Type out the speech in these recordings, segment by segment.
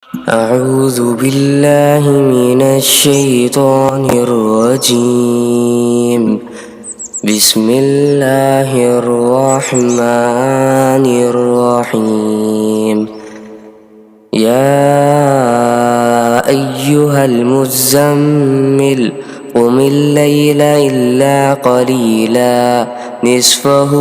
أعوذ بالله من الشيطان الرجيم. بسم الله الرحمن الرحيم. يا أيها المزمل قم الليل إلا قليلا نصفه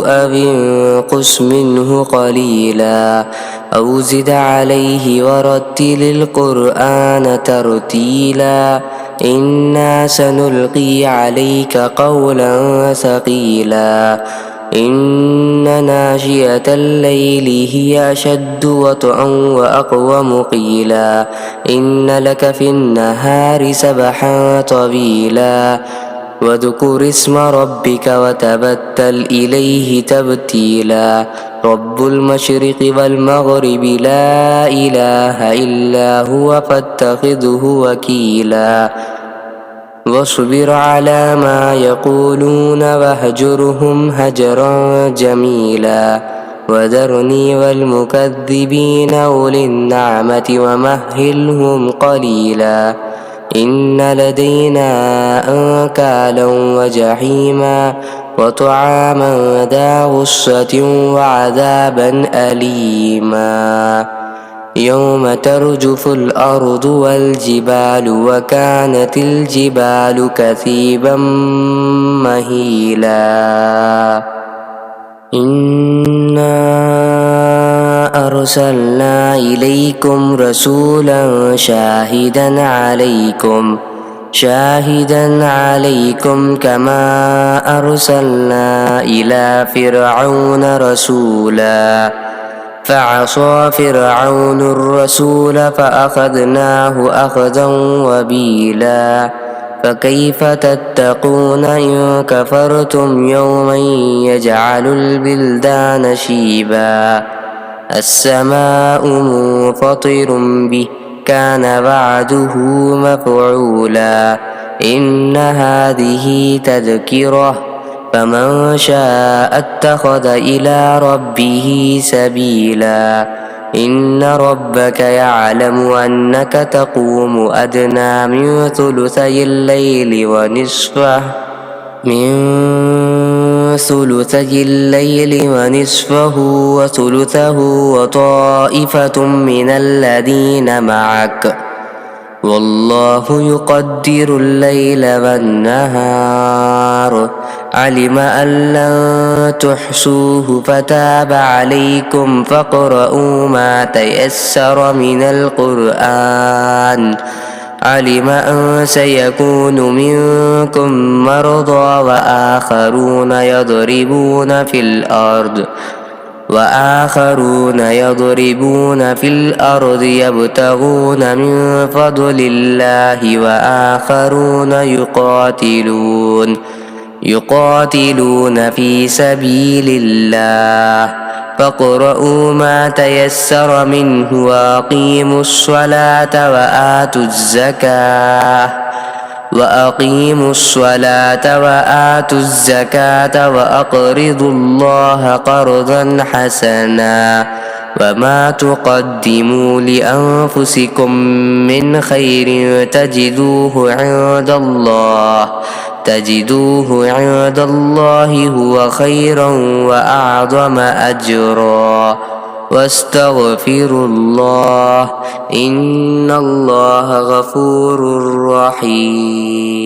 أو انقص منه قليلا أو زد عليه ورتل القرآن ترتيلا إنا سنلقي عليك قولا ثقيلا إن ناشئة الليل هي أشد وطئا وأقوم قيلا إن لك في النهار سبحا طويلا واذكر اسم ربك وتبتل إليه تبتيلا رب المشرق والمغرب لا إله إلا هو فاتخذه وكيلا واصبر على ما يقولون واهجرهم هجرا جميلا وذرني والمكذبين أولي النعمة ومهلهم قليلا إن لدينا أنكالا وجحيما وطعاما ذا غصة وعذابا أليما يوم ترجف الأرض والجبال وكانت الجبال كثيبا مهيلا إنا أرسلنا إليكم رسولا شاهدا عليكم كما أرسلنا إلى فرعون رسولا فعصى فرعون الرسول فأخذناه أخذا وبيلا فكيف تتقون إن كفرتم يوما يجعل البلدان شيبا السماء منفطر به كان وعده مفعولا إن هذه تذكرة فمن شاء اتخذ إلى ربه سبيلا إن ربك يعلم أنك تقوم أدنى من ثلثي الليل ونصفه وثلثه وطائفة من الذين معك والله يقدر الليل والنهار علم أن لن تحصوه فتاب عليكم فاقرؤوا ما تيسر من القرآن علم أن سيكون منكم مرضى وآخرون يضربون في الأرض يبتغون من فضل الله وآخرون يقاتلون في سبيل الله فاقرؤوا ما تيسر منه وأقيموا الصلاة وآتوا الزكاة وأقرضوا الله قرضا حسنا وما تقدموا لأنفسكم من خير تجدوه عند الله هو خيرا وأعظم أجرا واستغفروا الله إن الله غفور رحيم.